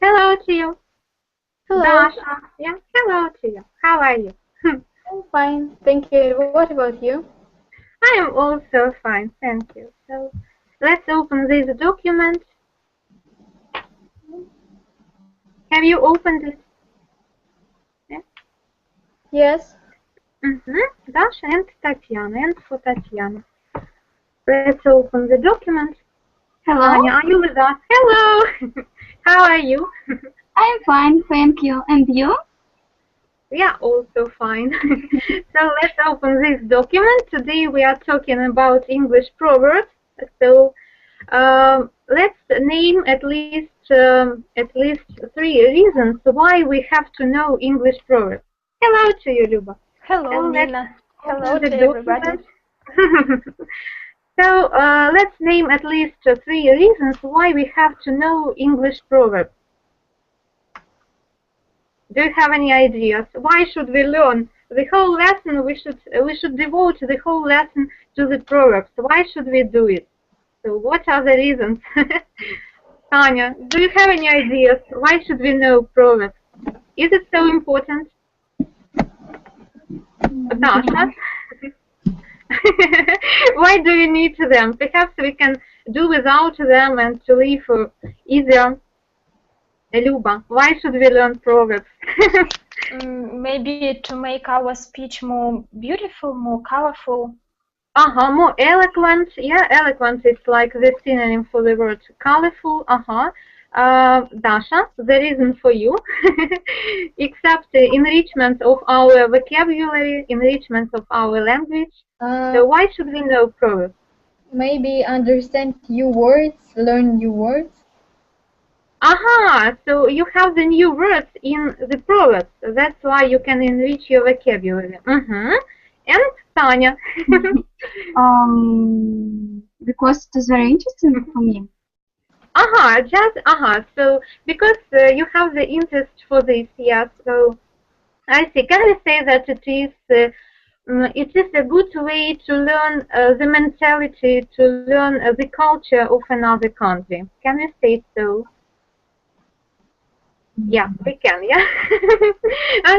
Hello to you. Hello, Dasha. Yeah, hello to you. How are you? I'm fine, thank you. What about you? I am also fine, thank you. So let's open this document. Have you opened it? Yeah. Yes, Dasha and Tatiana, and for Tatiana. Let's open the document. Hello, Tanya, are you with us? Hello. How are you? I'm fine, thank you. And you? Yeah, also fine. So let's open this document. Today we are talking about English proverbs. So let's name at least three reasons why we have to know English proverbs. Hello to you, Luba. hello, So let's Nina. open Hello the to everybody. document. So let's name at least three reasons why we have to know English proverbs. Do you have any ideas? Why should we learn the whole lesson? We should devote the whole lesson to the proverbs. Why should we do it? So what are the reasons? Tanya, do you have any ideas? Why should we know proverbs? Is it so important? Natasha? Why do we need them? Perhaps we can do without them and to live easier. Luba, why should we learn proverbs? Maybe to make our speech more beautiful, more colorful. More eloquent. Yeah, eloquent is like the synonym for the word colorful. Dasha, the reason for you, except enrichment of our vocabulary, enrichment of our language. So why should we know proverbs? Maybe understand new words, learn new words. So you have the new words in the proverbs. That's why you can enrich your vocabulary. And Tanya. Because it is very interesting for me. So because you have the interest for this, yeah. So I see. Can we say that it is a good way to learn the mentality, to learn the culture of another country? Can we say so? Yeah, we can. Yeah.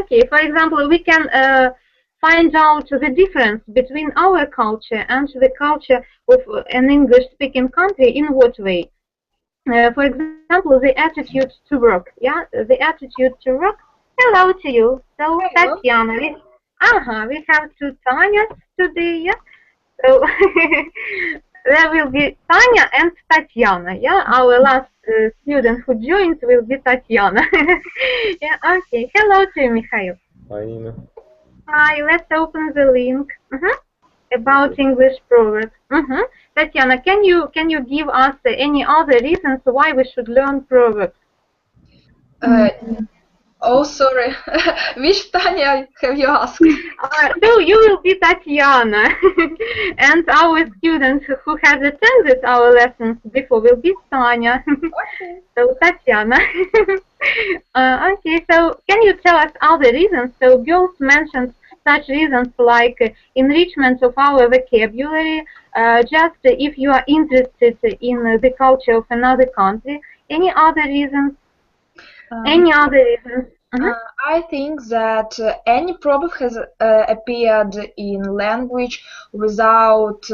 Okay. For example, we can find out the difference between our culture and the culture of an English-speaking country. In what way? For example, the attitude to work. Yeah, the attitude to work. Hello to you. So, Hello. Tatiana, we have two Tanyas today. Yeah. So there will be Tanya and Tatiana. Yeah, our last student who joins will be Tatiana. Yeah. Okay. Hello to you, Mikhail. Hi, Nina. Hi. Let's open the link. About English proverbs. Tatiana, can you give us any other reasons why we should learn proverbs? Oh, sorry. Which Tanya have you asked? So you will be Tatiana, and our students who has attended our lessons before will be Tanya. Okay. So Tatiana. Okay, so can you tell us other reasons? So girls mentioned such reasons like enrichment of our vocabulary, just if you are interested in the culture of another country. Any other reasons? Any other reasons? I think that any proverb has appeared in language without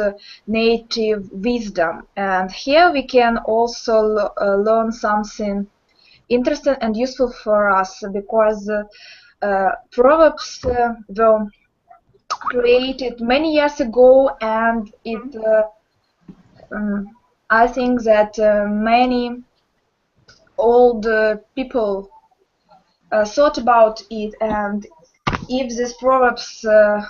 native wisdom, and here we can also learn something interesting and useful for us because proverbs were created many years ago, and I think that many old people thought about it, and if these proverbs are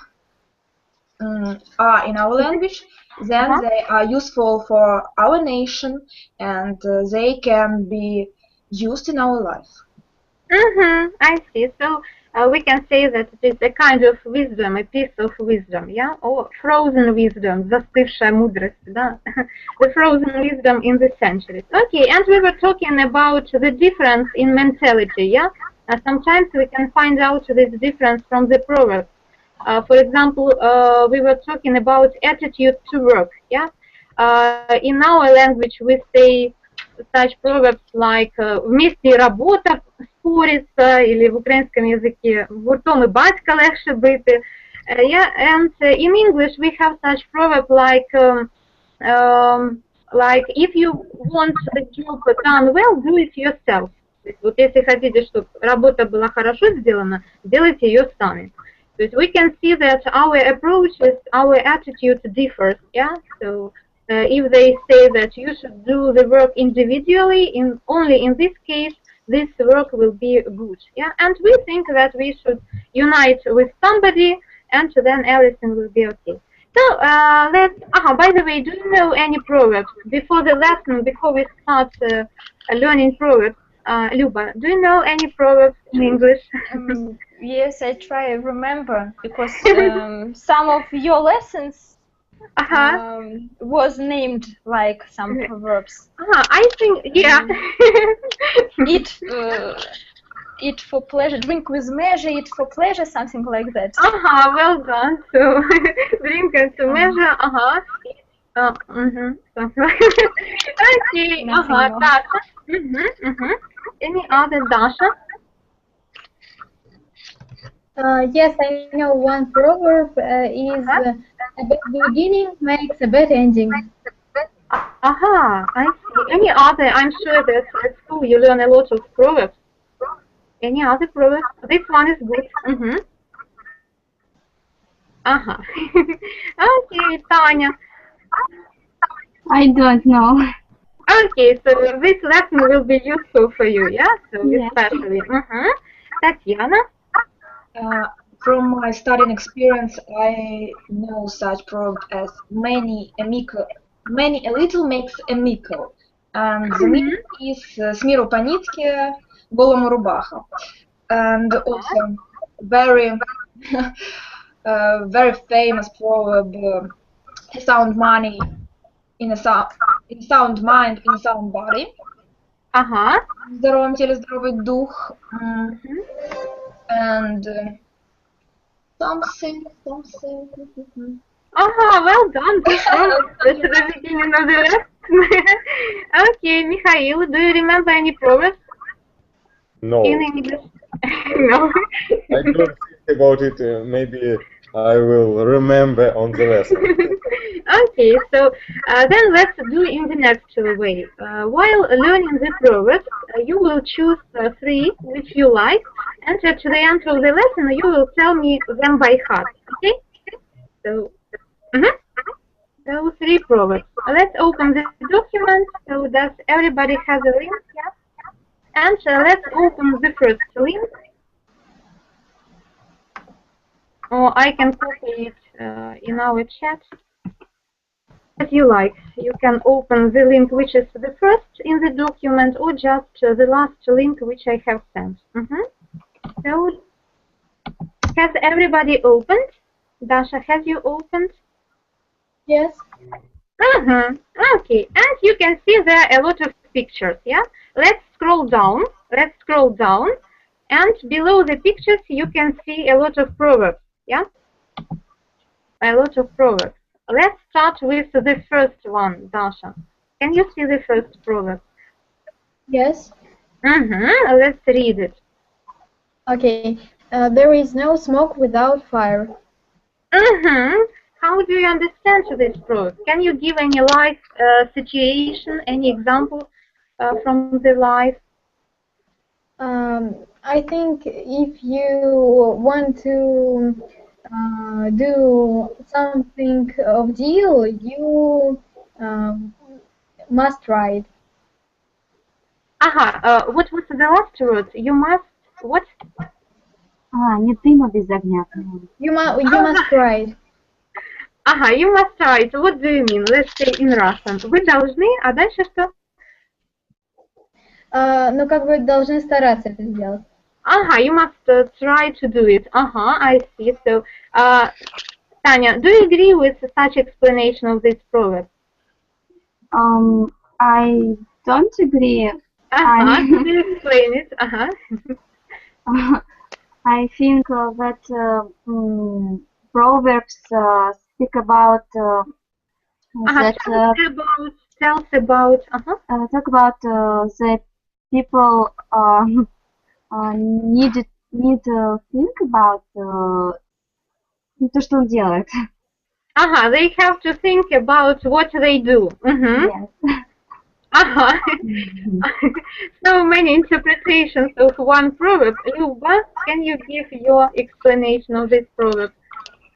in our language, then they are useful for our nation, and they can be used in our life. I see. So we can say that it is a kind of wisdom, a piece of wisdom, yeah, or frozen wisdom, застывшая мудрость, да, the frozen wisdom in the centuries. Okay, and we were talking about the difference in mentality, yeah. Sometimes we can find out this difference from the proverbs. For example, we were talking about attitude to work, yeah. In our language, we say such proverbs like вместе и работа спорится, или в украинском языке гуртом и батька легше бити. Yeah, and in English we have such proverb like if you want the job done well, do it yourself. То есть, вот если хотите, чтобы работа была хорошо сделана, делайте ее сами. То есть we can see that our approaches, our attitude differs. Yeah, so if they say that you should do the work individually, only in this case, this work will be good. Yeah, and we think that we should unite with somebody, and then everything will be okay. So let's. By the way, do you know any proverbs before the lesson? Before we start learning proverbs, Luba, do you know any proverbs in English? Yes, I try to remember because some of your lessons was named like some proverbs. I think, yeah. Eat for pleasure, drink with measure, eat for pleasure, something like that. Well done. So, drink and to measure, something like that. Okay, Dasha. Any other Dasha? Yes, I know one proverb is a bad beginning makes a bad ending. I see. Any other? I'm sure that at school you learn a lot of proverbs. Any other proverbs? This one is good. Okay, Tanya. I don't know. Okay, so this lesson will be useful for you, yeah? So Yeah. especially. Tatiana. From my studying experience, I know such proverb as many a little makes a mickle, and the meaning is с миру по нитке, голому рубаха, and also very very famous proverb: a sound money in a sound mind in a sound body. В здоровом теле здоровый дух. And something. Well done. Good proverbs. That's the beginning of the lesson. Okay, Mikhail, do you remember any proverbs No, in English? No. I don't think about it. Maybe I will remember on the lesson. Okay, so then let's do in the next way. While learning the proverbs, you will choose 3 which you like, and at the end of the lesson you will tell me them by heart. Okay? So, so 3 proverbs. Let's open the document. So does everybody have a link? Yeah. And let's open the first link. Or I can copy it in our chat. As you like. You can open the link which is the first in the document, or just the last link which I have sent. So, has everybody opened? Dasha, have you opened? Yes. Okay, and you can see there are a lot of pictures, yeah? Let's scroll down, and below the pictures you can see a lot of proverbs, yeah? A lot of proverbs. Let's start with the first one, Dasha. Can you see the first proverb? Yes. Let's read it. Okay. There is no smoke without fire. How do you understand this proverb? Can you give any life situation, any example from the life? I think if you want to do something of deal, you must try it. What was the last word? You must what? Нет дыма без огня. You must try it. You must try it. What do you mean? Let's say in Russian. Вы должны, а дальше что? Ну, как бы должны стараться это сделать. You must try to do it. I see. So, Tanya, do you agree with such explanation of this proverb? I don't agree. Could you explain it? I think that proverbs speak about that. tells about. Talk about the people need to think about то, что он делает. They have to think about what they do. Yes. So many interpretations of one proverb. Luba, can you give your explanation of this proverb?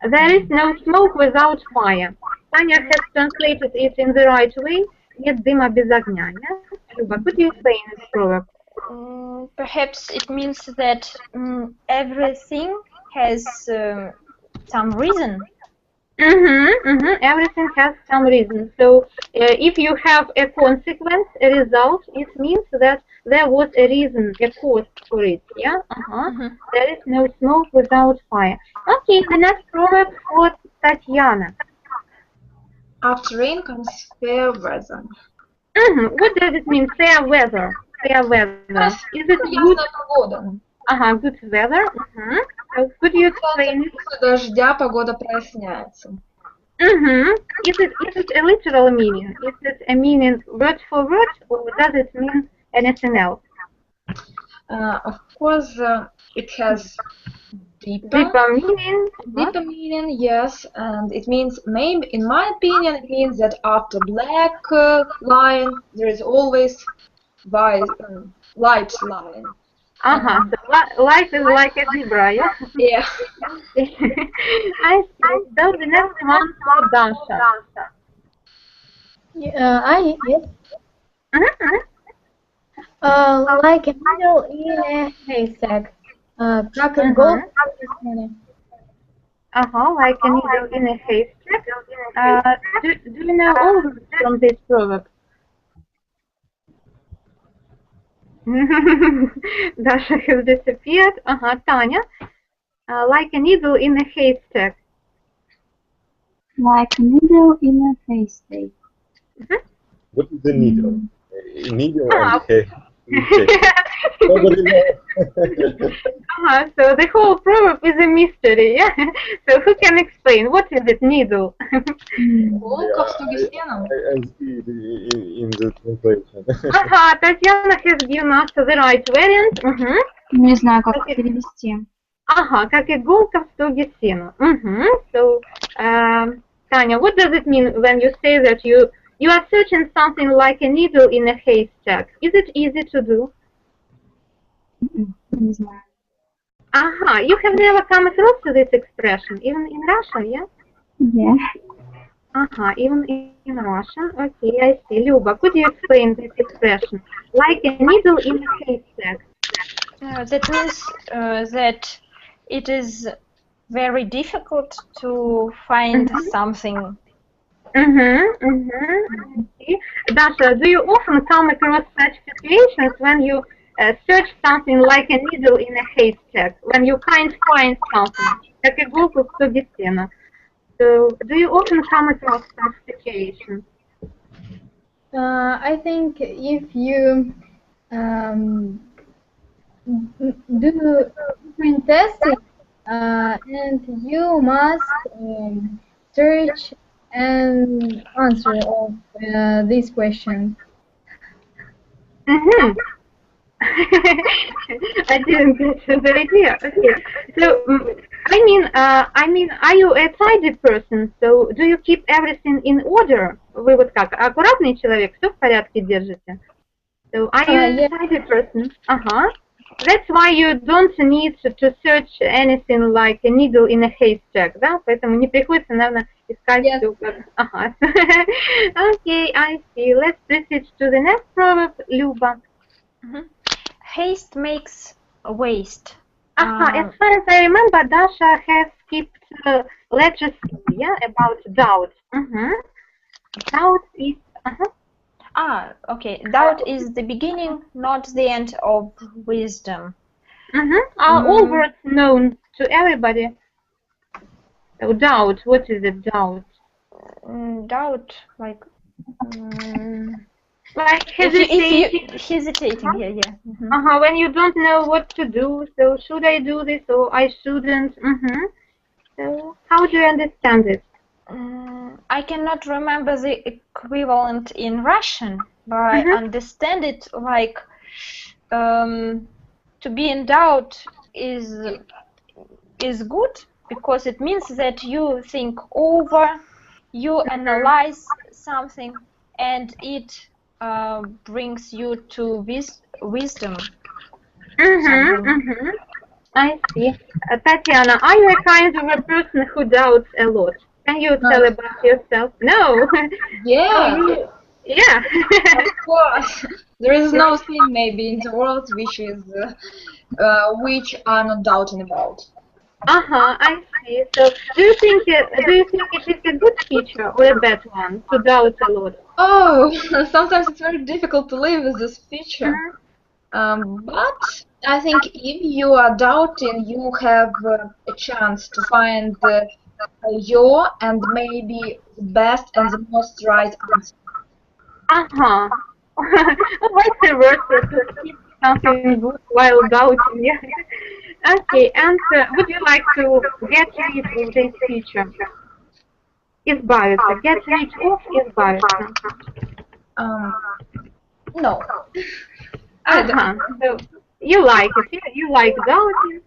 There is no smoke without fire. Tanya has translated it in the right way. Нет дыма без огня. Yeah? Luba, could you explain this proverb? Perhaps it means that everything has some reason. Everything has some reason. So if you have a consequence, a result, it means that there was a reason, a cause for it. Yeah. There is no smoke without fire. Okay. The next proverb for Tatiana. After rain comes fair weather. What does it mean? Fair weather. Fair weather. Is it good? Погода. Good weather. So could you explain it? После дождя погода проясняется. Is it a literal meaning? Is it a meaning word for word, or does it mean anything else? Of course, it has Deeper meaning. deeper meaning, yes, and it means, maybe, in my opinion, it means that after black line, there is always white, light line. So life is like a zebra, yeah? Yeah. I see. So the next one for Dasha. Yes. Like a needle in a haystack. Как иголка в стене. Like a needle in a haystack. Do you know all words from this proverb? Dasha has disappeared. Tanya. Like a needle in a haystack. Like a needle in a haystack. What is the needle? A needle and hay. Nobody knows. So the whole proverb is a mystery. Yeah? So who can explain? What is it, needle? Иголка в стоге сена. I see it in the translation. Татьяна has given us the right variant. Не знаю, как перевести. Как иголка в стоге сена. So, Tanya, what does it mean when you say that you are searching something like a needle in a haystack? Is it easy to do? Не знаю. You have never come across this expression, even in Russian, yeah? Yeah. Even in Russian. Okay, I see. Luba, could you explain this expression? Like a needle in a haystack. That means that it is very difficult to find something. Dasha, do you often come across such situations when you search something like a needle in a haystack, when you can't find something, как иголку в стоге сена? So, do you often come across such situations? I think if you do different testing and you must search an answer of this question. I didn't get the idea. Okay. So, I mean, are you a tidy person? So, do you keep everything in order? Вы вот как, аккуратный человек, все в порядке держите? So, are you a tidy person? That's why you don't need to search anything like a needle in a haystack, да? Поэтому не приходится, наверное, искать все как... Okay, I see. Let's proceed to the next proverb, Luba. Haste makes waste. As far as I remember, Dasha has skipped letter C, yeah, about doubt. Doubt is... Okay. Doubt is the beginning, not the end of wisdom. Are all words known to everybody? So doubt, what is it, doubt? Doubt, like... Like hesitating. Hesitating, yeah. When you don't know what to do, so should I do this or I shouldn't? So how do you understand it? I cannot remember the equivalent in Russian, but I understand it like to be in doubt is good because it means that you think over, you analyze something, and it brings you to wisdom. I see. Tatiana, are you a kind of a person who doubts a lot? Can you tell about yourself? No. Yeah, Yeah. of course. There is no thing maybe in the world which I'm not doubting about. I see. So, do you think it is a good feature or a bad one to doubt a lot? Oh, sometimes it's very difficult to live with this feature. But I think if you are doubting, you have a chance to find your and maybe the best and the most right answer. Vice versa, to keep something good while doubting. Yeah. Okay. And would you like to get rid of this feature? Избавиться. Get rid of, избавиться. No, I don't. So you like it. You like doubting.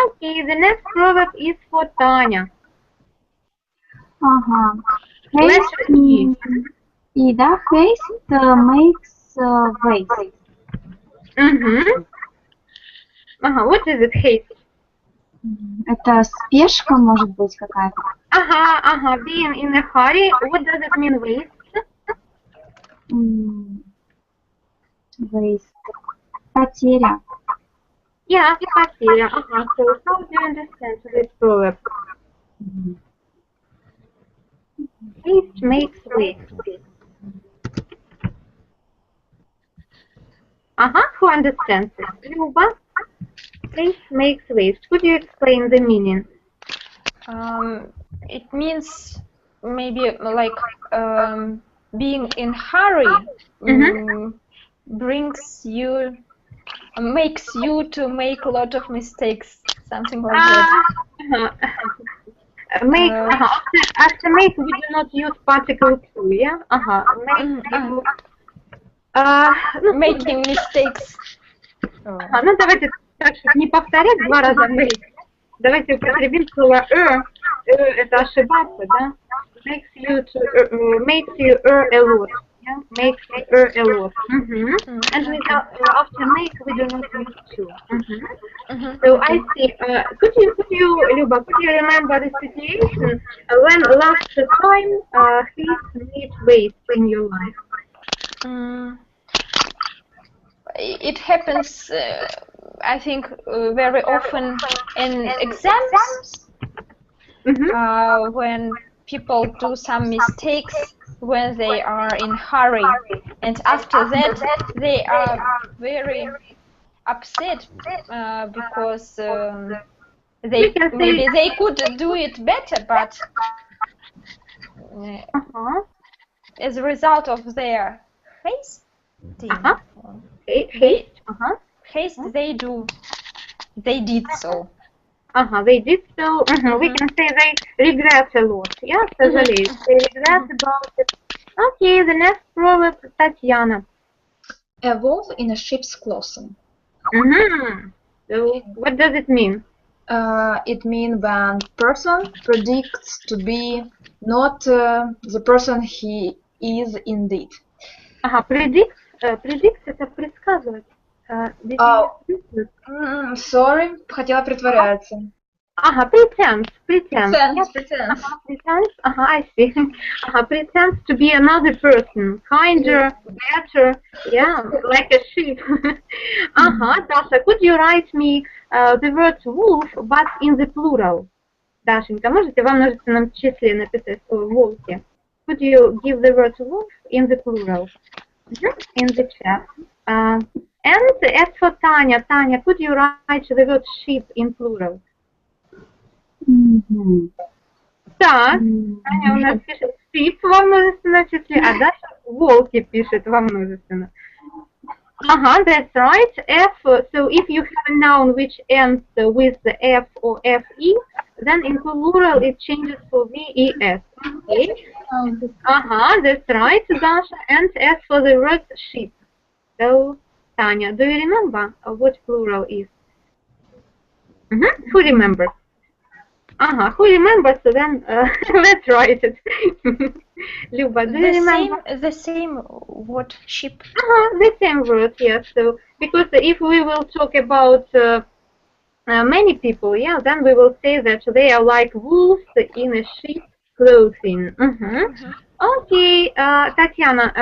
Okay. The next proverb is for Tanya. Haste, Letter E. да, haste makes waste. What is it? Haste. Это спешка может быть какая-то. Being in a hurry. What does it mean, waste? Waste. Потеря. Yeah, потеря. So how do you understand this proverb? Haste makes waste. Who understands it? Luba? Haste makes waste. Could you explain the meaning? It means maybe like being in hurry makes you to make a lot of mistakes, something like that. After make we do not use particle to, yeah? Making mistakes. Ну давайте так, чтобы не повторять два раза make. Давайте употребим слово это ошибаться, да? Makes you a lot. Yeah? Makes you a lot. And after make we do not use to. So I see. Could you, Luba, could you remember the situation when last time haste made waste in your life? It happens, I think, very often in exams when people do some mistakes when they are in hurry, and after that they are very upset because maybe they could do it better, but as a result of their haste, they did so. They did so. We can say they regret a lot. Yeah, сожалеют. They regret about it. Okay, the next proverb, Tatiana. A wolf in a sheep's clothing. So, what does it mean? It means when person predicts to be not the person he is indeed. Predicts это предсказывать. Sorry, хотела притворяться. Pretends. Pretends. I see. Pretends to be another person, kinder, better, yeah, like a sheep. Dasha, could you write me the word wolf, but in the plural? Дашенька, можете во множественном числе написать слово волки? Could you give the word wolf in the plural? In the chat. And as for Tanya, could you write the word sheep in plural? Так, Таня у нас пишет sheep во множественном числе, а Даша волки пишет во множественном. That's right. F. So if you have a noun which ends with the F or FE, then in plural it changes for VES. Okay. That's right, Dasha. And as for the word sheep, so Tanya, do you remember what plural is? Who remembers? Who remembers? So then let's write it. Luba, do you remember? The same what sheep? The same word, yes. So because if we will talk about many people, yeah, then we will say that they are like wolves in a sheep clothing. Okay, Tatiana,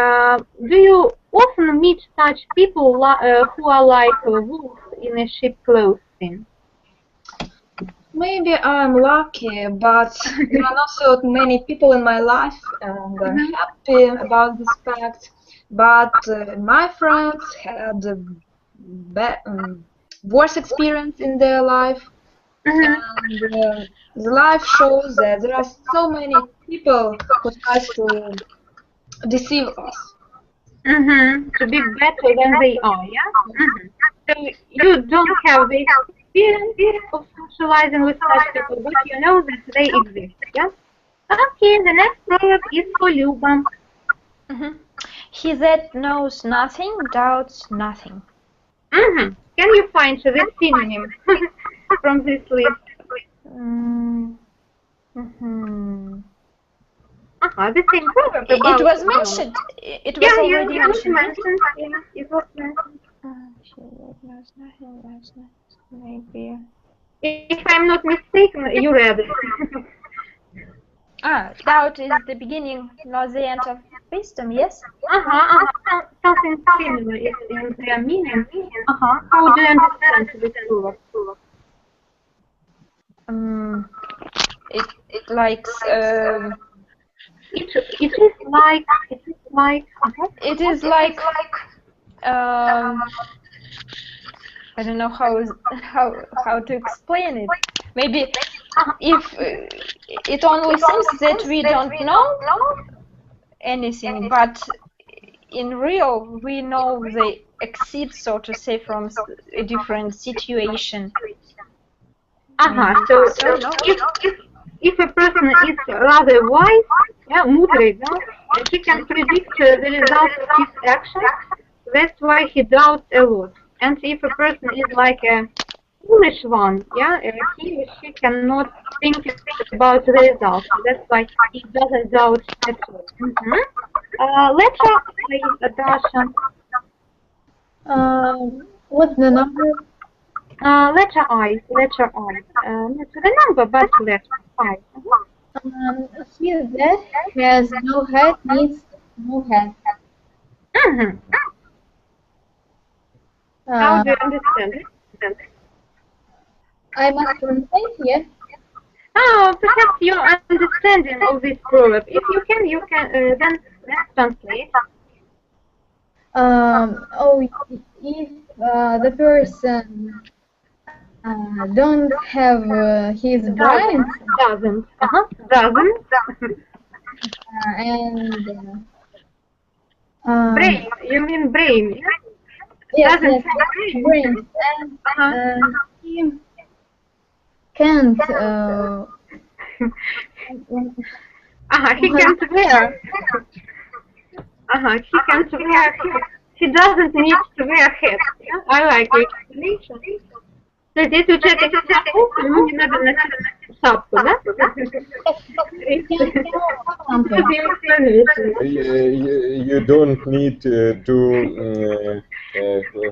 do you often meet such people who are like wolves in a sheep clothing? Maybe I'm lucky, but there are not so many people in my life, and I'm happy about this fact. But my friends had worse experience in their life, and the life shows that there are so many people who try to deceive us. To be better than they are, yeah? So you don't have the experience of socializing with such people, but you know that they exist, yeah? Okay, the next proverb is for Luba. He that knows nothing doubts nothing. Can you find the synonym from this list? The same proverb about it was mentioned. It was already mentioned. Yeah, it was mentioned. He that knows nothing doubts nothing. Maybe. If I'm not mistaken, you read it. Doubt is the beginning, not the end of wisdom, yes? Something similar is in their meaning. How do you understand this proverb? It likes. It is like. I don't know how to explain it. Maybe if it only seems that we don't know anything, but in real we know they exceed, so to say, from a different situation. So if a person is rather wise, мудрый, he can predict the results of his actions. That's why he doubts a lot. And if a person is like a foolish one, he or she cannot think about the results. That's why he doesn't doubt at all. Letter I, Dasha. What's the number? Letter I. Not the number, but letter I. He that has no head needs no head. How do you understand it? I must translate, yes? Perhaps your understanding of this proverb. If you can then let's translate. If the person don't have his brains Doesn't. and Brain. You mean brain? yes, Doesn't yes, brains, and he can't. He can't wear. He can't wear. He doesn't need to wear hat. I like your explanation. То есть, если у человека есть шапку, ему не надо носить шапку, да? You don't need to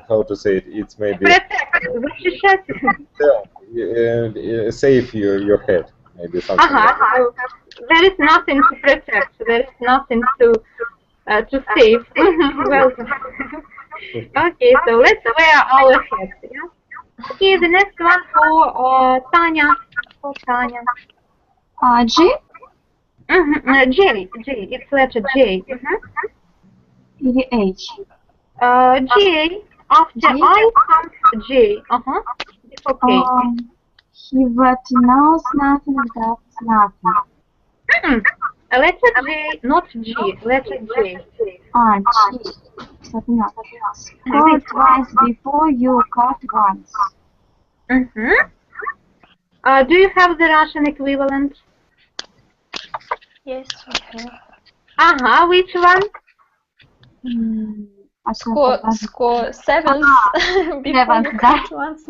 how to say it. It's maybe защищать. Save your head, maybe something. So there is nothing to protect. There is nothing to save. Well, okay, so let's wear our hats. Yeah? Okay, the next one for Tanya. G? J. It's letter J. Или H? J. After I comes J. Okay. He that knows nothing doubts nothing. Letter J, not G. Letter J. G. Score twice before you cut once. Do you have the Russian equivalent? Yes, we have. Which one? Score seventh before you cut once.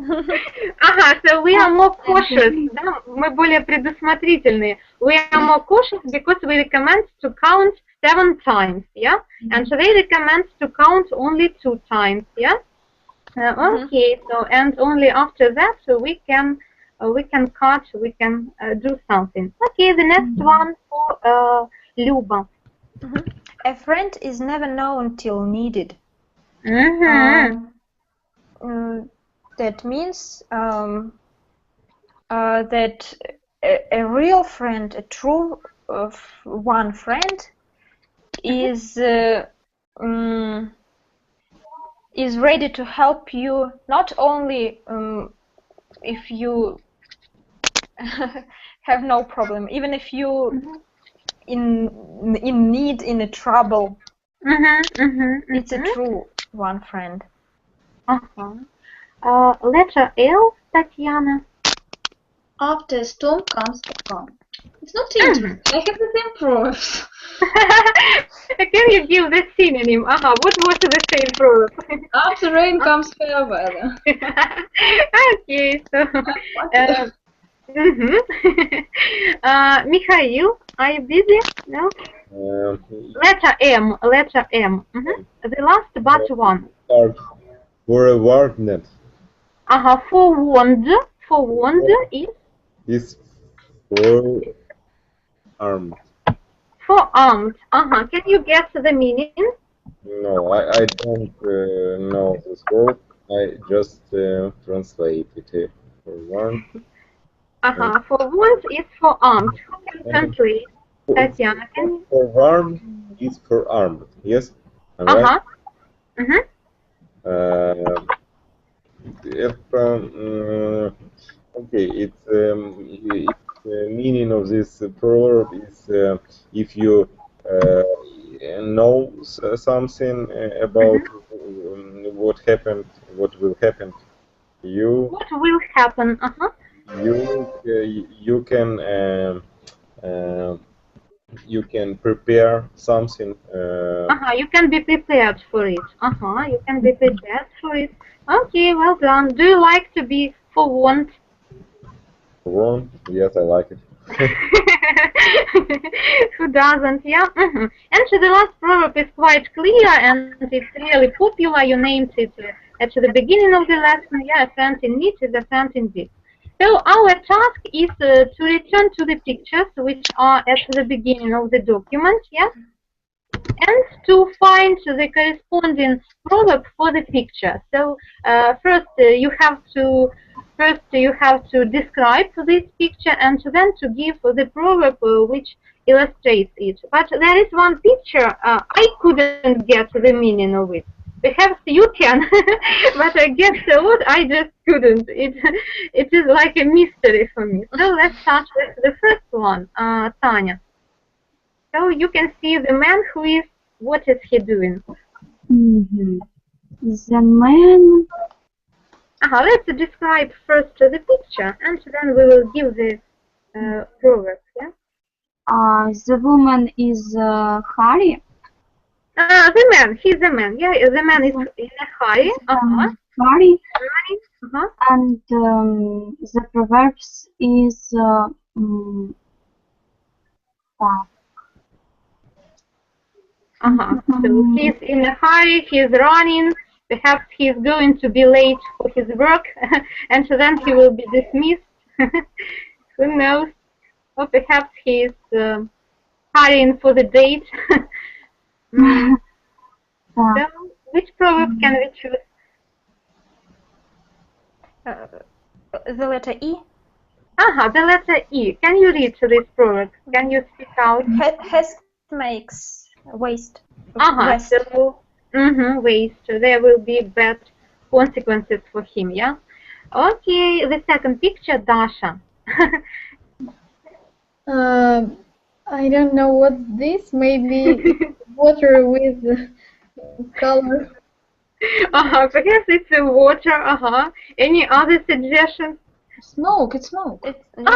So we are more cautious, да? Мы более предусмотрительные. We are more cautious because we recommend to count 7 times, yeah? And they recommend to count only 2 times, yeah? Okay, so and only after that we can cut, we can do something. Okay, the next one for Luba. A friend is never known till needed. That means that a real friend, a true one friend, is ready to help you not only if you have no problem, even if you in need, in a trouble. It's a true one friend. Letter L, Tatiana. After a storm comes a calm. It's not interesting. I have the same proverbs. Can you give the synonym? What was the same proverb? After rain comes fair weather. Okay, so Mikhail, are you busy? No? Letter M. The last but one. Forewarned. Forewarned is forearmed. Forearmed. Can you guess the meaning? No, I don't know this word. I just translate it. Forewarned. Forewarned is forearmed. Who can translate? Tatiana, can you? Forewarned is forearmed. Yes? I'm right? Okay, its meaning of this proverb is if you know something about what will happen to you. What will happen? You can prepare something. You can be prepared for it. You can be prepared for it. Okay, well done. Do you like to be forewarned? Forewarned? Yes, I like it. Who doesn't? Yeah. And the last proverb is quite clear and it's really popular. You named it at the beginning of the lesson. Yeah, a friend in need is a friend indeed. So our task is to return to the pictures which are at the beginning of the document. Yeah. And to find the corresponding proverb for the picture. So first you have to describe this picture and then to give the proverb which illustrates it. But there is one picture I couldn't get the meaning of it. Perhaps you can, but I guess what I just couldn't. It is like a mystery for me. So let's start with the first one, Tanya. So you can see the man who is, what is he doing? The man... Let's describe first the picture and then we will give the proverb, yeah? The woman is hurry. The man, he's a man, yeah, the man is in a hurry. Hurry. And the proverbs is So he's in a hurry, he's running, perhaps he's going to be late for his work, and then he will be dismissed. Who knows? Or perhaps he's hurrying for the date. So, which proverb can we choose? The letter E. The letter E. Can you read this proverb? Can you speak out? Haste makes waste. Waste. So, waste. There will be bad consequences for him, yeah? Okay, the second picture, Dasha. I don't know what's this. Maybe water with color. Perhaps it's a water. Any other suggestions? Smoke, it's smoke. It's It's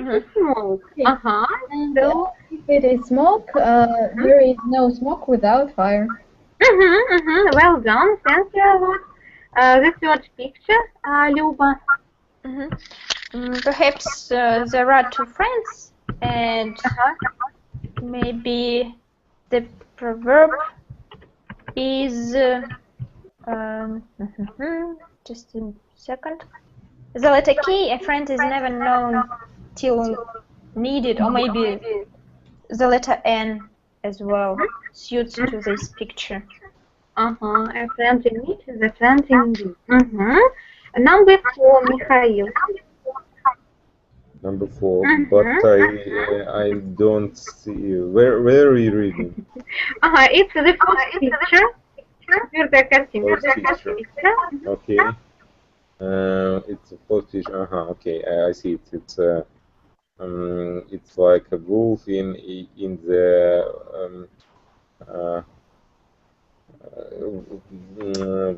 a smoke. And So, if it is smoke, there is no smoke without fire. well done. Thank you a lot. The third picture, Luba. Perhaps there are two friends, and maybe the proverb is just a second. The letter K, a friend is never known till needed, or maybe the letter N as well suits to this picture. A friend in need is a friend indeed. Number 4, Mikhail. Number 4, but I don't see. Where are you reading? It's the first picture. Четвертая картинка. First picture. Okay. It's a first picture. Okay, I see it. It's like a wolf in the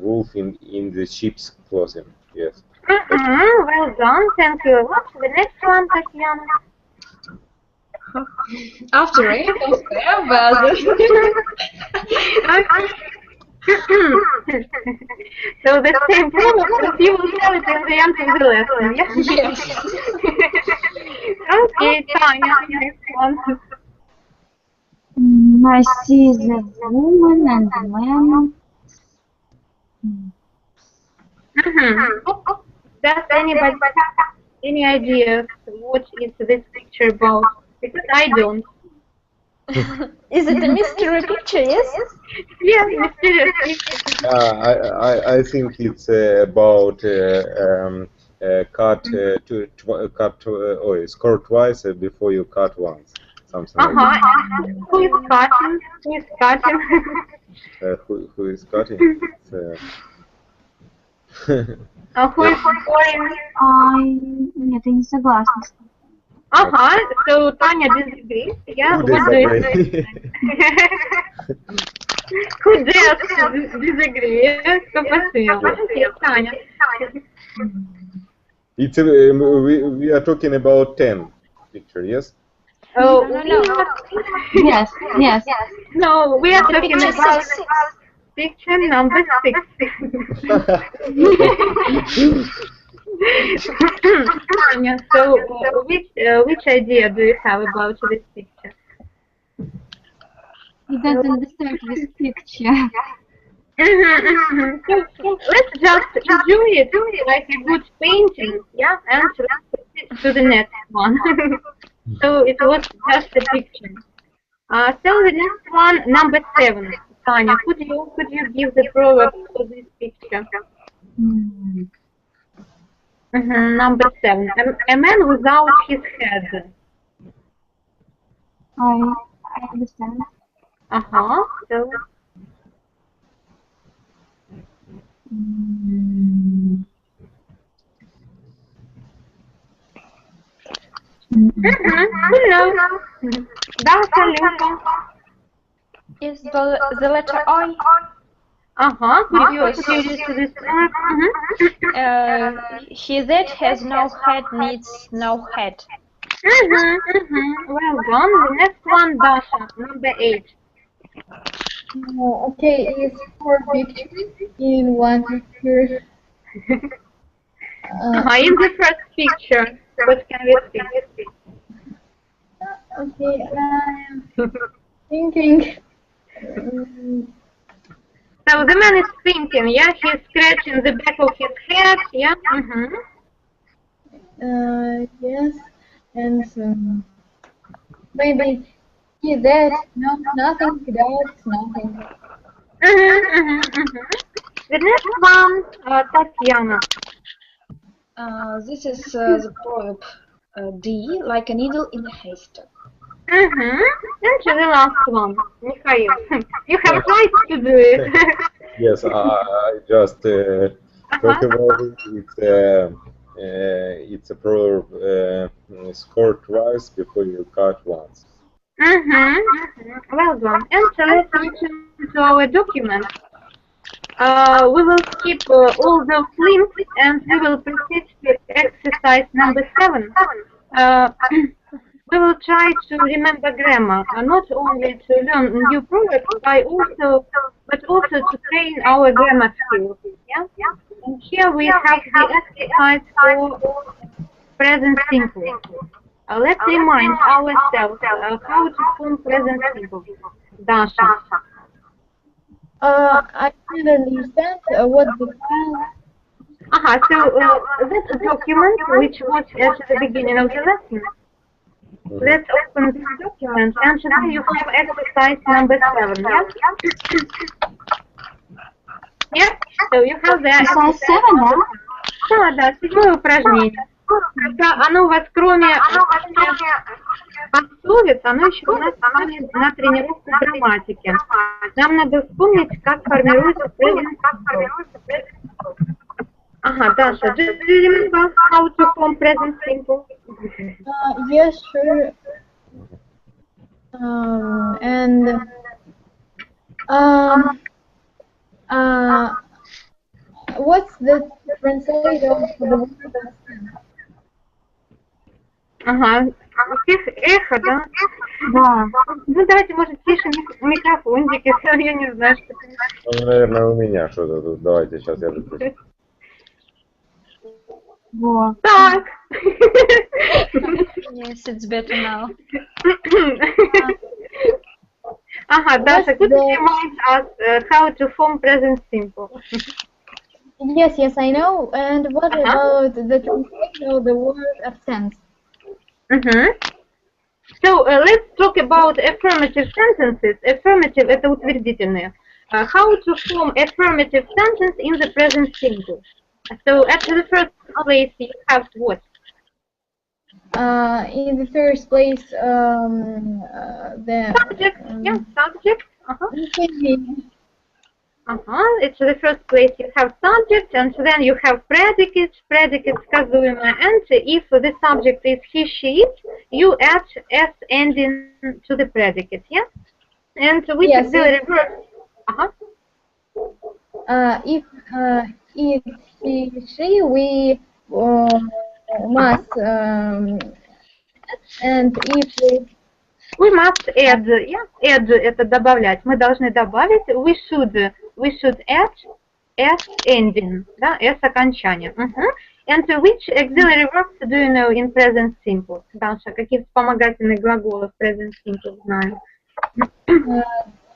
wolf in the sheep's clothing. Yes. Well done. Thank you a lot. The next one, Tatiana. After rain comes fair weather. So the same problem, but you will tell it in the end of the lesson, yes? Yes. Okay, Tanya, next one. I see the woman and the man. Does anybody have any ideas what is this picture about? Because I don't. Is it a mystery picture? Yes. Yeah, mysterious picture. I think it's about score twice before you cut once. Something like that. Who is cutting? Who is cutting? Who is cutting? Who is scoring? Нет, я не согласна. So Tanya disagrees. Yeah, Who what do you think? disagree? Who dares disagree? 100%. Yes, Tanya. It's we are talking about 10 picture, yes? Oh, No. Yes, yes. no, we are talking Picture about 6. picture number 6. Tanya, so which idea do you have about this picture? He doesn't understand this picture. So let's just enjoy it like a good painting, yeah, and let's proceed to the next one. So it was just a picture. So the next one, number 7. Tanya, could you give the proverb for this picture? Number 7. A man without his head. I understand. So. Who knows? That's a little. Is the letter I? Could you read this one? He that has no head needs no head. Well done. The next one, Dasha, number 8. Okay, it's 4 pictures in one picture. In the first picture, what can we see? Okay, I'm thinking. So the man is thinking, yeah? He's scratching the back of his head, yeah? Yes, and maybe he that knows nothing does nothing. The next one, Tatiana. This is the proverb D, like a needle in a haystack. And to the last one, Mikhail. You have tried to do it. Yes, I just talked about it. It's a proverb, score twice before you cut once. Well done. And so let's return to our document, we will skip all those links and we will proceed to exercise number 7. We will try to remember grammar, not only to learn new proverbs, but also to train our grammar skills. Yeah? And here we have the exercise for present simple. Let's remind ourselves how to form present simple. Dasha. I didn't understand what the file. So this document, which was at the beginning of the lesson, let's open this document, and then you have exercise number 7, yeah? Yeah? So you have the Exercise 7, да? Да, 7 упражнение. Когда оно у вас, кроме пословиц, оно еще у нас с вами на тренировку грамматики. Нам надо вспомнить, как формируется present simple. Ага, Даша, do you remember how to form present simple? Yes, sure. What's the translation of the word understand? Ага, эхо, да? Да. Ну, давайте, может, тише микрофончики, я не знаю, что это. Наверное, у меня что-то тут. Давайте, сейчас я выключу. Вот. Так. Yes, it's better now. Ага, Даша, could you remind us how to form present simple? Yes, I know. And what about the translation of the word absence? So let's talk about affirmative sentences. Affirmative – это утвердительные. How to form affirmative sentence in the present simple? So at the first place you have what? In the first place, the Subject. Yeah, subject. okay. It's the first place you have subject, and then you have predicates, сказуемое, and if the subject is he, she, it, you add s ending to the predicate, yeah? And which Yes, auxiliary verb? If he, she, we must and if We must add, yeah, add это добавлять. Мы должны добавить. We should add s ending, да, s окончание. And which auxiliary verbs do you know in present simple? Даша, какие вспомогательные глаголы в present simple знаю?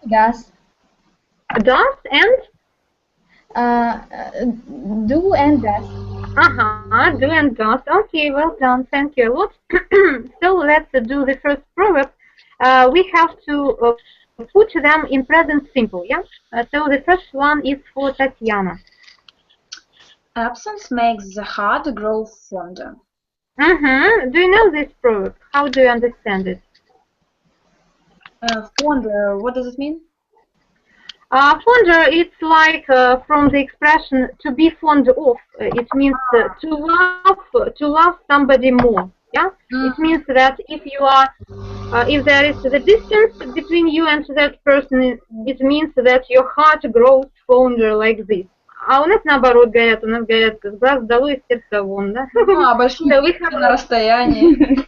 does Does and do and does. Do and does. Okay, well done. Thank you a lot. So let's do the first proverb. We have to put them in present simple, yeah? So the first one is for Tatiana. Absence makes the heart grow fonder. Do you know this proverb? How do you understand it? Fonder, what does it mean? Fonder, it's like from the expression to be fond of. It means to love somebody more. Yeah, it means that if you are, if there is the distance between you and that person, it means that your heart grows fonder like this. А у нас наоборот говорят, у нас говорят, с глаз долой, из сердца вон, да? Большой на расстоянии.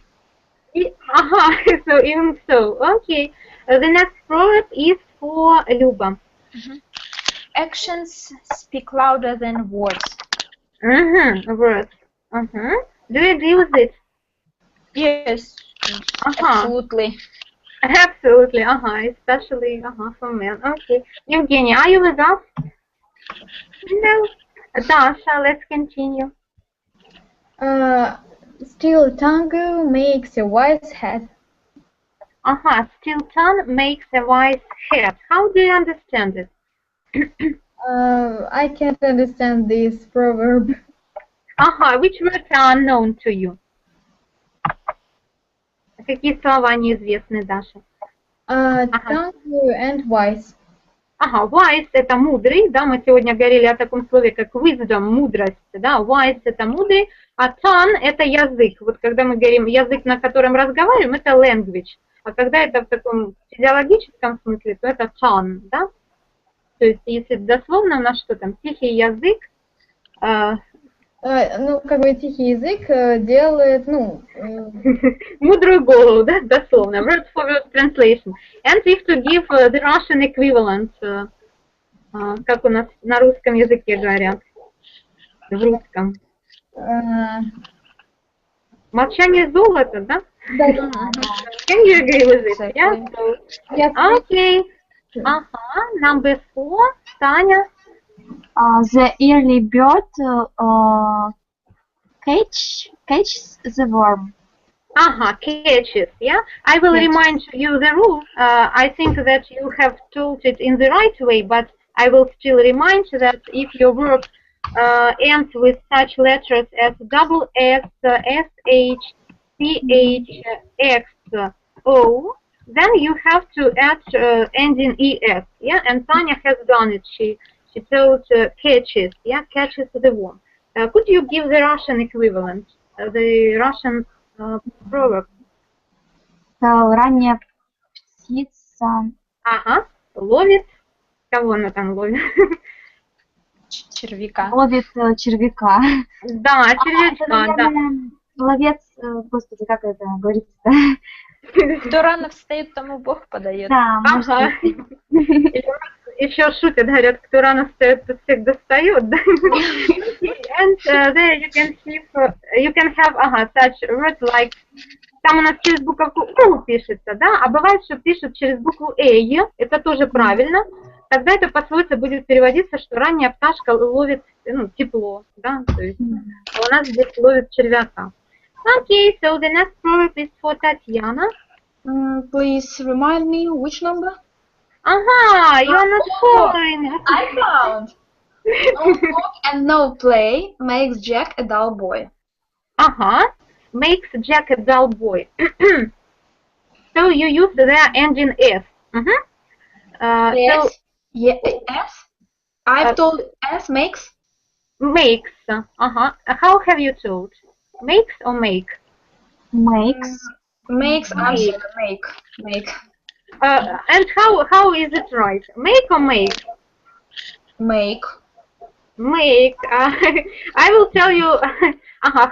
So even so, okay. The next proverb is for Luba. Actions speak louder than words. Words. Do you agree with it? Yes, absolutely. Absolutely, especially for men. Okay. Evgenia, are you with us? No. Dasha, let's continue. Still tongue makes a wise head. Still tongue makes a wise head. How do you understand it? I can't understand this proverb. Which words are unknown to you? Какие слова неизвестны, Даша? Tongue and wise. Wise – это мудрый, да, мы сегодня говорили о таком слове, как wisdom, мудрость, да, wise – это мудрый, а tongue – это язык. Вот когда мы говорим язык, на котором разговариваем, это language, а когда это в таком физиологическом смысле, то это tongue, да. То есть, если дословно у нас что там, тихий язык, Ну, как бы тихий язык делает, ну, мудрую голову, да, дословно, word for word translation. And if to give the Russian equivalent, как у нас на русском языке говорят, в русском. Молчание золото, да? да, Can you agree with it? Exactly. Yeah. So, yes, okay. Number 4, Tanya. The early bird catches the worm. Catches, yeah. I will Catches. remind you the rule. I think that you have told it in the right way, but I will still remind that if your verb ends with such letters as double S, SH, CH, X, O, then you have to add ending ES, yeah. And Tanya has done it. She told catches, yeah, catches the worm. Could you give the Russian equivalent, the Russian proverb? Ранняя птица Ловит. Кого она там ловит? Червяка. ловит червяка. Да, Это, червячка, да. наверное, ловец, господи, как это говорится-то? Кто рано встает, тому Бог подает. Да, может Ага. быть. Еще шутят, говорят, кто рано встает, тот всех достает, да? And there you can have such words like, там у нас через буковку У пишется, да, а бывает, что пишут через букву Эй, это тоже правильно, тогда это пословица будет переводиться, что ранняя пташка ловит, ну, тепло, да, то есть у нас здесь ловит червяка. Okay, so the next proverb is for Tatiana. Please remind me which number? You are not following. I found. No talk and no play makes Jack a dull boy. Makes Jack a dull boy. So you use the ending S. Yes. So Yeah, S. I've told S makes. makes. How have you told? Makes or make? Makes. Makes answer. Make. And how is it right? Make or make? Make. Make. I will tell you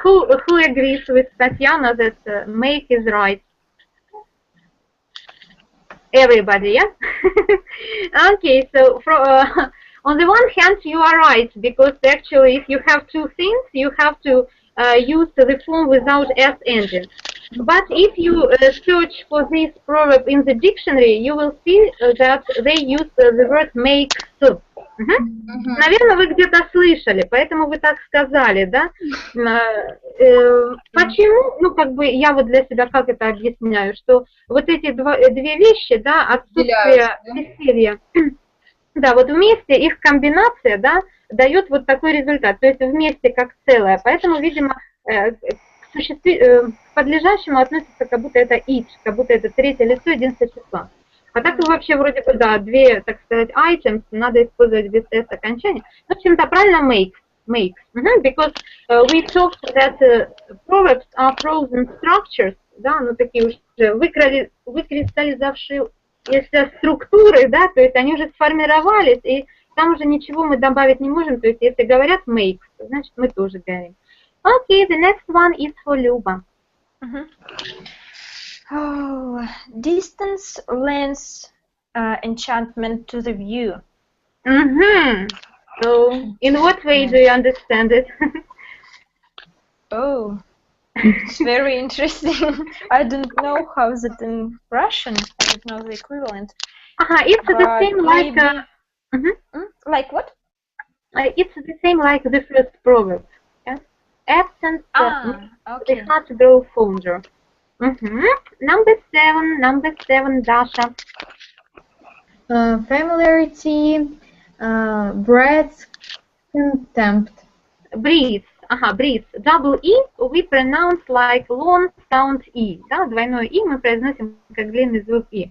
who agrees with Tatiana that make is right. Everybody, yeah? Okay, so on the one hand, you are right, because actually if you have two things, you have to use the form without S ending. But if you search for this proverb in the dictionary, you will see that they use the word makes. Наверное, вы где-то слышали, поэтому вы так сказали, да? Почему? Ну, как бы я вот для себя как это объясняю, что вот эти две вещи, да, отсутствие веселья, да, вот вместе их комбинация, да, дает вот такой результат, то есть вместе как целое. Поэтому, видимо, к подлежащему относится, как будто это each, как будто это третье лицо единственного числа. А так вообще вроде бы, да, две, так сказать, items, надо использовать без S окончания. В общем-то, правильно makes. Because we talked that proverbs are frozen structures, да, ну такие уже выкристаллизовавшие структуры, да, то есть они уже сформировались, и там уже ничего мы добавить не можем, то есть если говорят makes, значит мы тоже говорим. Okay, the next one is for Luba. Distance lends enchantment to the view. So, in what way do you understand it? Oh, it's very interesting. I don't know how is it in Russian. I don't know the equivalent. It's the same like... Like what? It's the same like the first proverb. Yeah? Absence okay. the heart grow fonder. Number seven, Dasha. Familiarity breeds contempt. Breeds. Breeds. Double E we pronounce like long sound E. Да? Двойное И мы произносим как длинный звук И.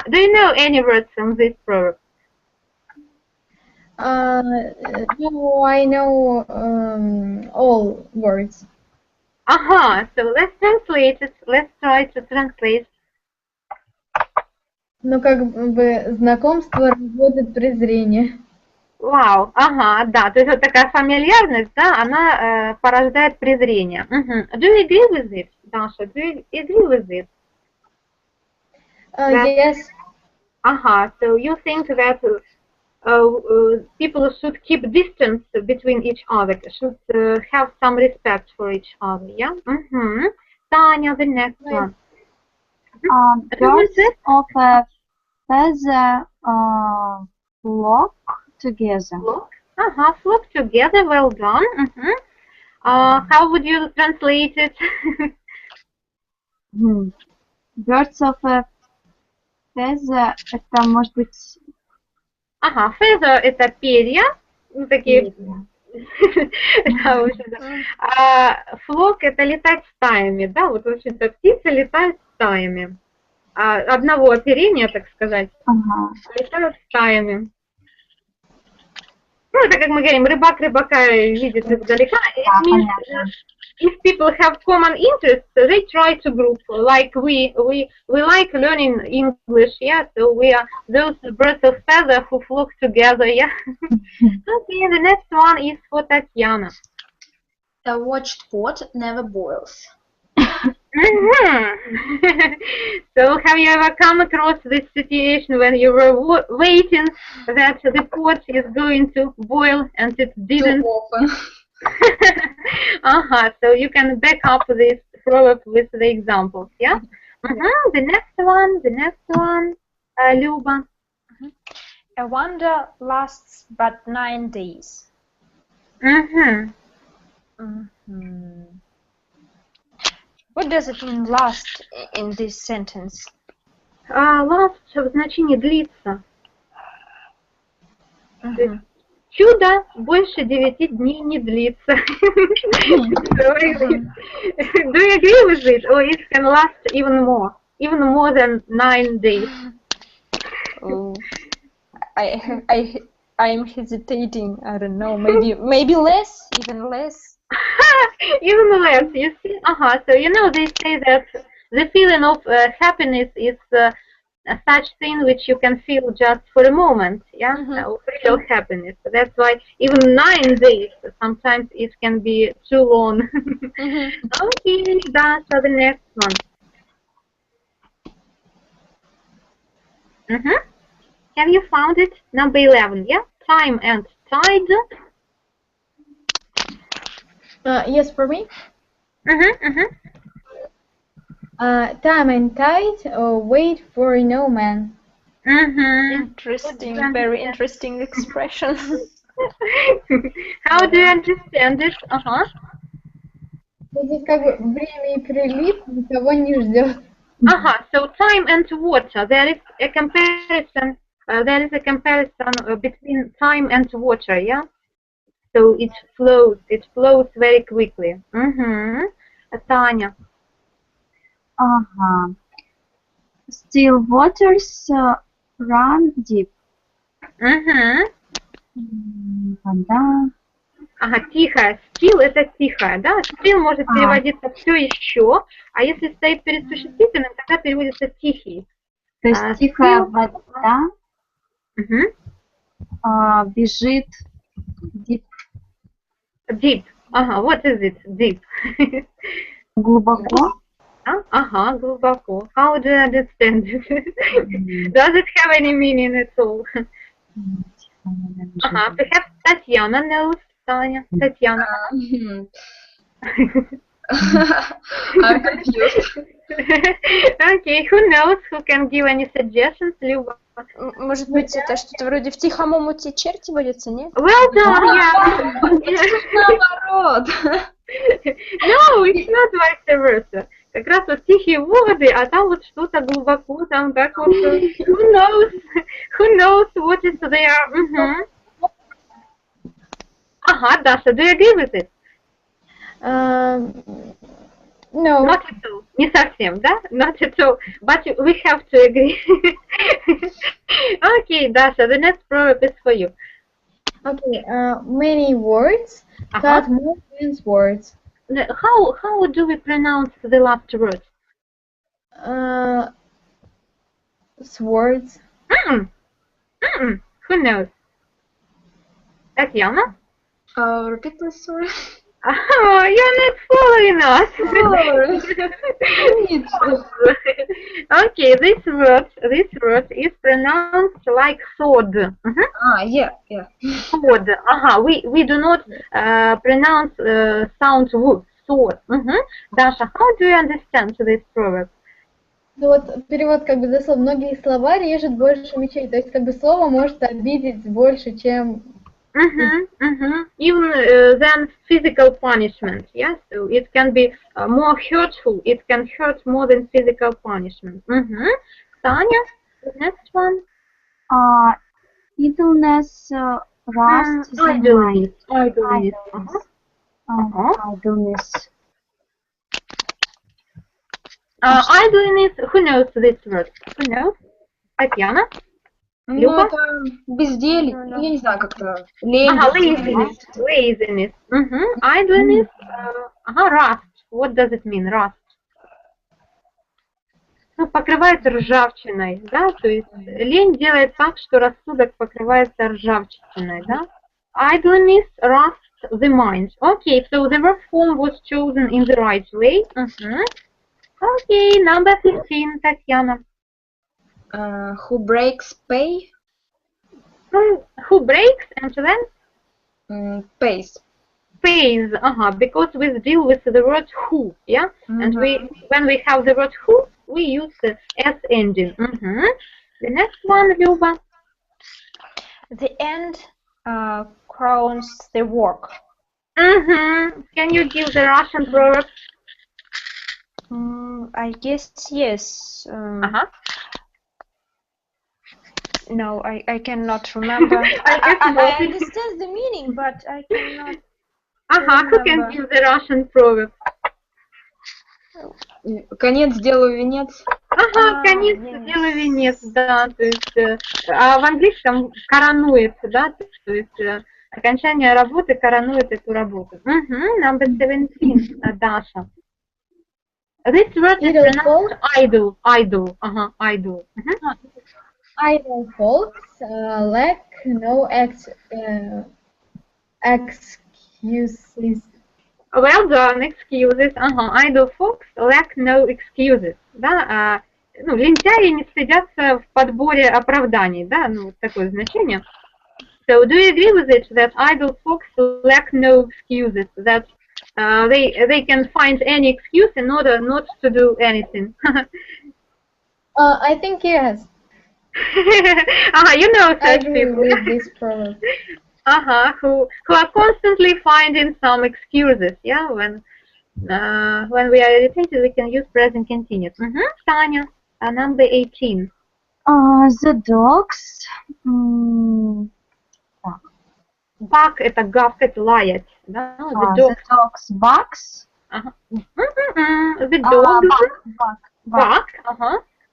Do you know any words from this proverb? No, I know all words. So let's translate it. Let's try to translate. Но как бы знакомство разводит презрение. Вау, ага, да, то есть вот такая фамильярность, да, она порождает презрение. Do you agree with it, Dasha? Do you agree with it? Yes. So you think that people should keep distance between each other, should have some respect for each other, yeah? Tanya, the next one. Birds of a feather flock together. Flock together, well done. How would you translate it? Birds of a feather, это может быть... Feather это перья, ну такие. Флок это летать стаями, да, вот в общем-то птицы летают стаями. Одного оперения, так сказать, летают стаями. Ну, это как мы говорим, рыбак рыбака видит издалека. It means if people have common interests, they try to group. Like we like learning English, yeah. So we are those birds of feather who flock together, yeah. Okay, the next one is for Tatiana. A watched pot never boils. So have you ever come across this situation when you were waiting that the pot is going to boil and it didn't? Too often. So you can back up this proverb with the examples, yeah? The next one, Luba. A wonder lasts but 9 days. What does it mean last in this sentence? Last в значении длится. Чудо больше 9 дней не длится. Do you agree with it? Or it can last even more than 9 days? Oh, I'm hesitating. I don't know. Maybe less, even less. Even less, you see? So you know they say that the feeling of happiness is such thing which you can feel just for a moment, yeah? Real happiness. That's why even 9 days, sometimes it can be too long. Okay, that's the next one. Have you found it? Number 11, yeah? Time and tide. Yes, for me. Time and tide wait for no man. Interesting, very interesting expression. How do you understand it? Здесь как бы время и прилив никого не ждет. So time and water. There is a comparison. Between time and water, yeah. So it flows very quickly. Tanya. Still waters run deep. Вода. Тихая. Still это тихая, да? Still может переводиться все еще, а если стоит перед существительным, тогда переводится тихий. То есть тихая вода бежит deep. Deep. What is it? Deep. Глубоко. Глубоко. How do you understand it? Does it have any meaning at all? Perhaps Tatiana knows. Tatiana. I'm confused. Okay, who knows? Who can give any suggestions? Люба. Может быть, это что-то вроде в тихом омуте черти водятся, нет? Well done, yeah. Наоборот. No, it's not vice versa. Как раз вот тихие воды, а там вот что-то глубоко, там как вот, who knows what is there. Даша, do you agree with it? No. Not at all. Не совсем, да? Not at all. But we have to agree. Okay, Dasha, the next proverb is for you. Okay, many words cut more than words. How do we pronounce the last word? Swords. Who knows? Tatiana? Repeat please, sorry. Oh, you're not following us. Okay, this word is pronounced like sword. Yeah. Sword. We do not pronounce sound w. Sword. Dasha, how do you understand this proverb? Ну вот перевод как бы дословно. Многие слова режут больше мечей. То есть как бы слово может обидеть больше, чем... Even than physical punishment, yeah? So it can be more hurtful. It can hurt more than physical punishment. Tanya, the next one. Idleness, rust, Idleness. idleness. Idleness. Who knows this word? Who knows? Tatiana? Ну, Люба? это безделье. Ну, я не знаю, как-то лень. Laziness. Idleness. Rust. What does it mean, rust? Ну, покрывается ржавчиной, да, то есть лень делает так, что рассудок покрывается ржавчиной, да. Idleness rusts the mind. Okay, so the verb form was chosen in the right way. Okay, number 15, Tatiana. Who breaks pay? Who breaks and then? Pays. Pays, because we deal with the word who, yeah? And when we have the word who, we use the S ending. The next one, Luba. The end crowns the work. Can you give the Russian proverb? I guess yes. No, I cannot remember. I understand the meaning, but I cannot. Who can give the Russian proverb? Конец делу венец. Конец делу венец, да, то есть, в английском коронует, да, то есть окончание работы коронует эту работу. Number 17, Dasha. This word is pronounced idle. Idle. Idle folks lack no excuses. Well done, excuses. Idle folks lack no excuses. Да, лентяи не стыдятся в подборе оправданий, да, вот такое значение. So do you agree with it that idle folks lack no excuses, that they can find any excuse in order not to do anything? I think yes. You know such people. With this proverb. Who are constantly finding some excuses, yeah, when we are irritated, we can use present continuous. Tanya, number 18. The dogs. Bark это гавкать, лаять, да? The dogs barks. The dogs bark.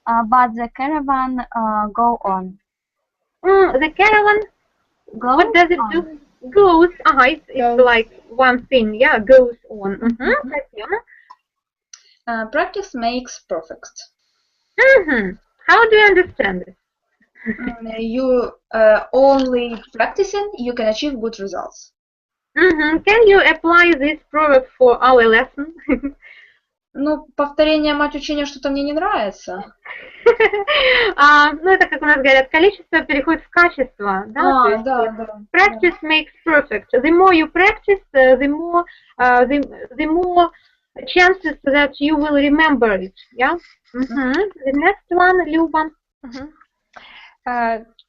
But the caravan go on. The caravan. What does it do? Goes. It's like one thing. Yeah, goes on. Practice makes perfect. How do you understand it? You only practicing, you can achieve good results. Can you apply this proverb for our lesson? Ну, повторение мать учения что-то мне не нравится. Это как у нас говорят, количество переходит в качество. Да? Да. Practice makes perfect. The more you practice, the more chances that you will remember it. Yeah. The next one, Luba.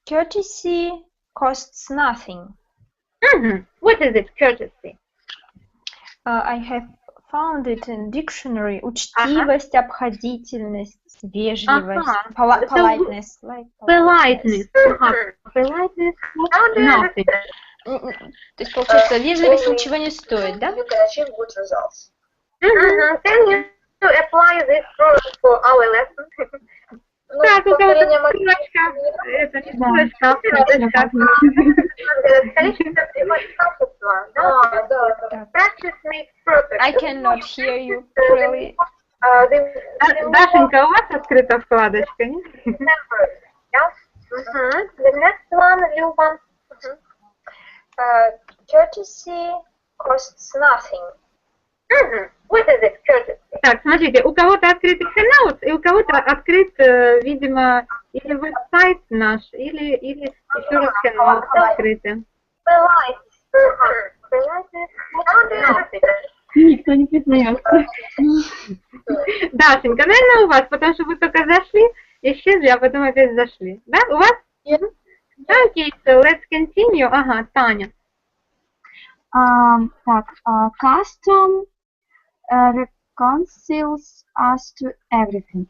Courtesy costs nothing. What is it, courtesy? I have found it in dictionary. Учтивость, обходительность, вежливость, politeness. Politeness. Politeness costs nothing. То есть, получается, вежливость ничего не стоит, да? You can achieve good results. Can you apply this proverb for our lesson? Так, у кого-то ссылочка. Это не ссылочка, а ссылочка. Количество переходит в качество. Да. Practice makes perfect. I cannot hear you, really. Дашенька, у вас открыта вкладочка, нет? The next one, Luba. Courtesy costs nothing. What is it, courtesy? Так, смотрите, у кого-то открыт Hangout, и у кого-то открыт, видимо, или веб-сайт наш, или еще раз Hangout открыты. Никто не признается. Дашенька, наверное, у вас, потому что вы только зашли, исчезли, а потом опять зашли. Да, у вас? Окей, so let's continue. Ага, Таня. Так, custom reconciles us to everything.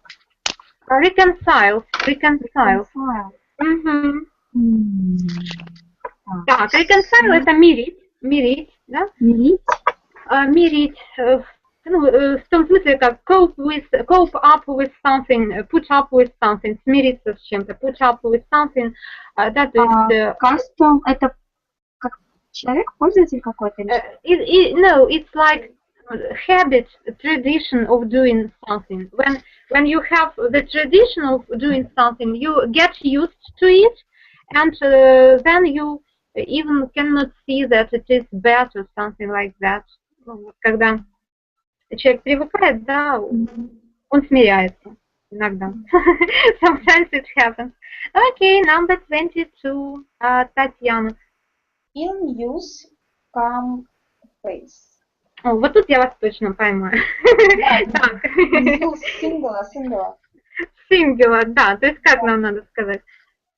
Reconcile. Reconcile. Угу. Так, reconcile это мирить, да? Мирить. Мирить, ну, в том смысле, как cope up with something, put up with something, смириться с чем-то, put up with something, да, то есть... Custom это как человек, пользователь какой-то? No, it's like habit, tradition of doing something. When you have the tradition of doing something, you get used to it, and then you even cannot see that it is bad or something like that. Когда человек привыкает, да, он смиряется иногда. Sometimes it happens. Okay, number 22, Татьяна. In use come face. О, вот тут я вас точно поймаю. Так. In use singular. Singular, да, то есть как нам надо сказать?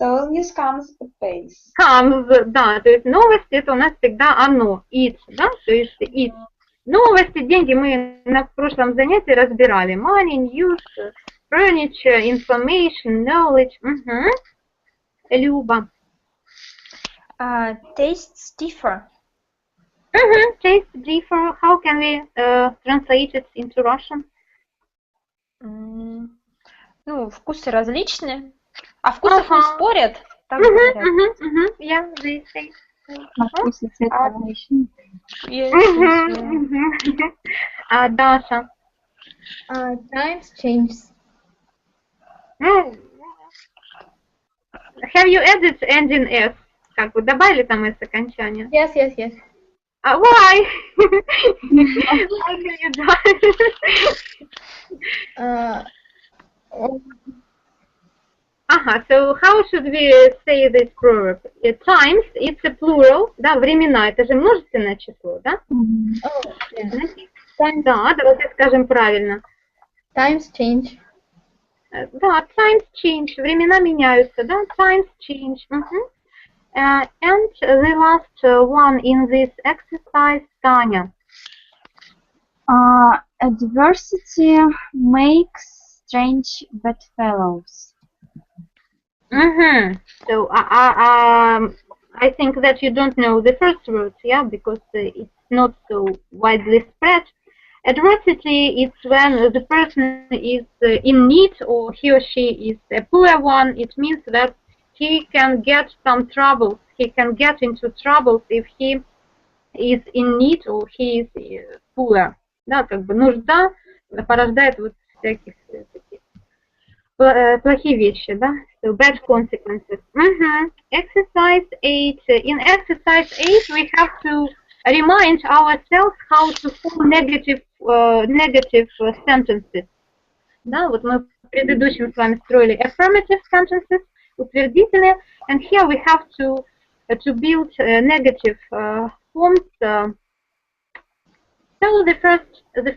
So news comes a face. Comes, да, то есть новости это у нас всегда оно, it, да, то есть it. Новости, деньги мы на прошлом занятии разбирали. Money, news, furniture, information, knowledge. Угу. Люба. Tastes differ. Tastes differ. How can we translate it into Russian? Ну, вкусы различные. О вкусах не спорят, так говорят. Yeah, they say. На вкус и цвет различный. Даша. Times changes. Have you added ending S? Как вы добавили там S окончание? Yes. Why? Why do you do so how should we say this proverb? Times, it's a plural, да, времена, это же множественное число, да? Да, давайте скажем правильно. Times change. Да, times change, времена меняются, да, times change. And the last one in this exercise, Tanya. Adversity makes strange bedfellows. So I think that you don't know the first word, yeah, because it's not so widely spread. Adversity is when the person is in need or he or she is a poor one. It means that he can get some troubles. He can get into troubles if he is in need or he is poor. Да, как бы нужда порождает вот всяких таких плохие вещи, да? So bad consequences. Exercise 8. In exercise 8 we have to remind ourselves how to form negative sentences. Да, вот мы в предыдущем с вами строили affirmative sentences, утвердительные, and here we have to build negative forms. So the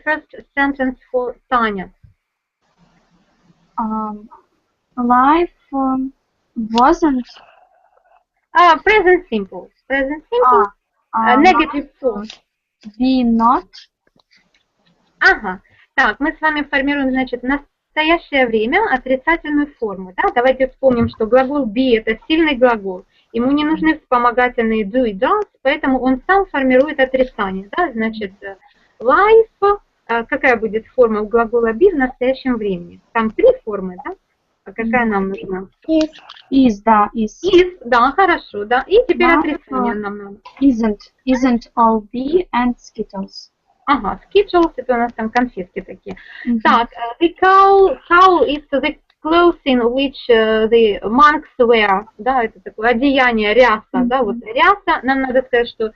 first sentence for Tanya. Life wasn't. Present simple. Present simple. Negative form. Be not. Ага. Так, мы с вами формируем, значит, настоящее время, отрицательную форму. Да? Давайте вспомним, что глагол be это сильный глагол. Ему не нужны вспомогательные do и does, поэтому он сам формирует отрицание. Да? Значит, life, какая будет форма у глагола be в настоящем времени? Там 3 формы, да? А какая нам нужна? Is, да, is. Is, да, хорошо, да. И теперь отрицание нам надо. Isn't all be and skittles. Ага, skittles, это у нас там конфетки такие. Так, the cowl is the clothing which the monks wear. Да, это такое одеяние, ряса, да, вот ряса, нам надо сказать, что,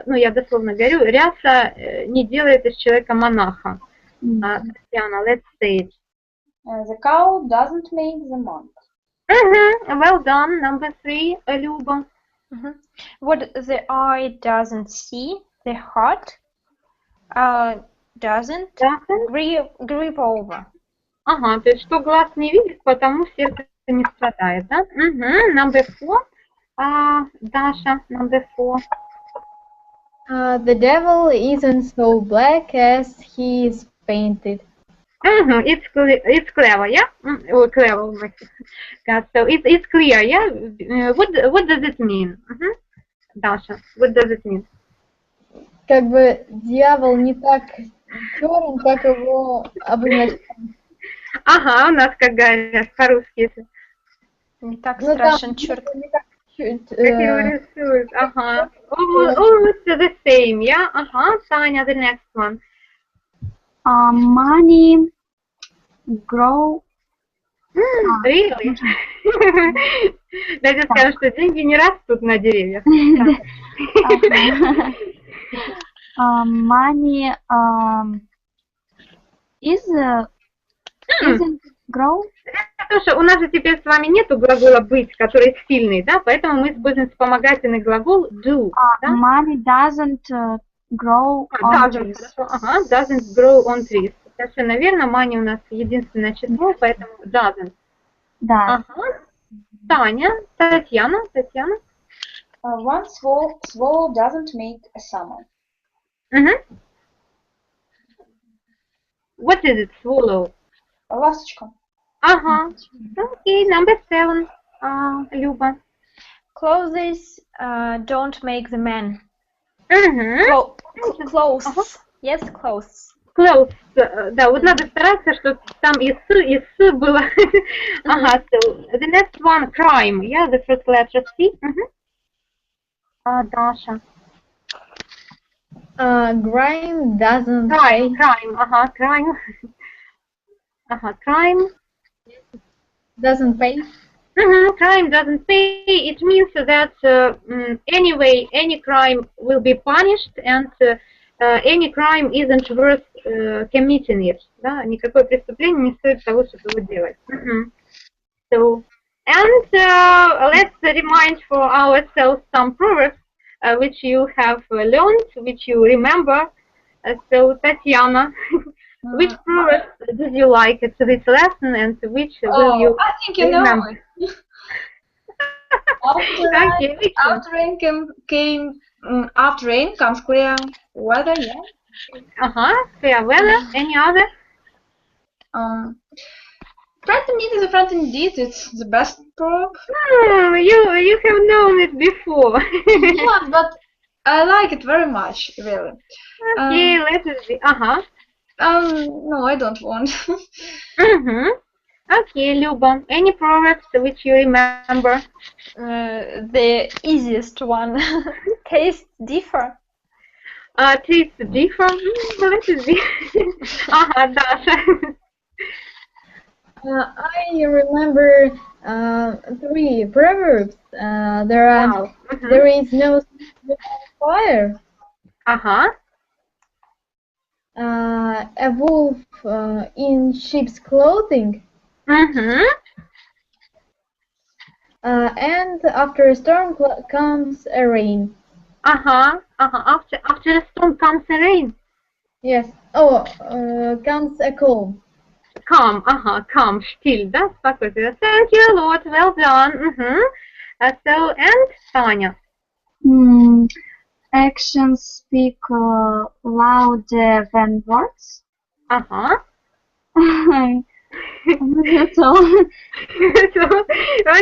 ну, я дословно говорю, ряса не делает из человека монаха. Татьяна, let's say it. The cow doesn't make the monk. Well done. Number 3, Люба. What the eye doesn't see, the heart doesn't grieve over. Ага, то есть что глаз не видит, потому сердце не страдает, да? Number 4. Даша, number 4. The devil isn't so black as he is painted. It's clever, yeah? Oh, clever. Oh my God. So it's clear, yeah? What does it mean? Даша, what does it mean? Как бы дьявол не так черен, как его обозначают. Ага, у нас, как говорят по-русски. Не так страшен черт. Как его рисуют, ага. Almost the same, yeah? Ага, Таня, the next one. Money grow. Really? Надо сказать, что деньги не растут на деревьях. Money isn't grow. Слушай, у нас же теперь с вами нету глагола быть, который сильный, да, поэтому мы используем вспомогательный глагол do. Да? Money doesn't grow on trees. Ага, doesn't grow on trees. Совершенно верно, money у нас единственное число, поэтому doesn't. Да. Ага. Таня, Татьяна. One swallow doesn't make a summer. What is it, swallow? Ласточка. Ага. Okay, number 7. Люба. Clothes don't make the man. Clothes. Yes, clothes. Clothes. Да, вот надо стараться, чтобы там и с было. Ага, so the next one, crime. Yeah, the first letter C. Даша. Crime doesn't pay. Crime. Ага, crime. Ага, crime. Doesn't pay. Crime doesn't pay. It means that anyway, any crime will be punished, and any crime isn't worth committing it. Да? Никакое преступление не стоит того, чтобы его делать. So, and let's remind for ourselves some proverbs which you have learned, which you remember. So, Tatiana, which proverbs did you like to this lesson, and which will you I think you remember? know it. After rain comes clear weather, yeah. Fair weather. Any other? Friend indeed is a friend indeed. It's the best proverb. You have known it before. Yes, but I like it very much, really. Okay, let us see. No, I don't want. Okay, Luba. Any proverbs which you remember? The easiest one. Tastes differ. Tastes differ. Let us see. Dasha. I remember 3 proverbs. There is no fire. A wolf in sheep's clothing. And after a storm comes a rain. After a storm comes a rain. Yes. Comes a calm. Calm, still, да, спокойно. Thank you a lot, well done. So, and Tanya. Actions speak louder than words. That's all.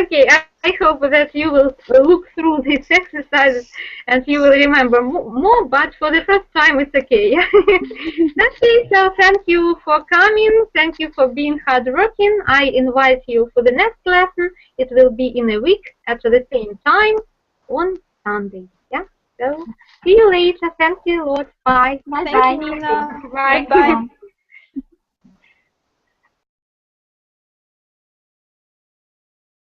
Okay, I hope that you will look through these exercises and you will remember more, but for the first time it's okay. Okay, so thank you for coming, thank you for being hardworking. I invite you for the next lesson. It will be in a week at the same time on Sunday. Yeah. So see you later. Thank you a lot. Bye. Thank you, Nina. Bye. Bye.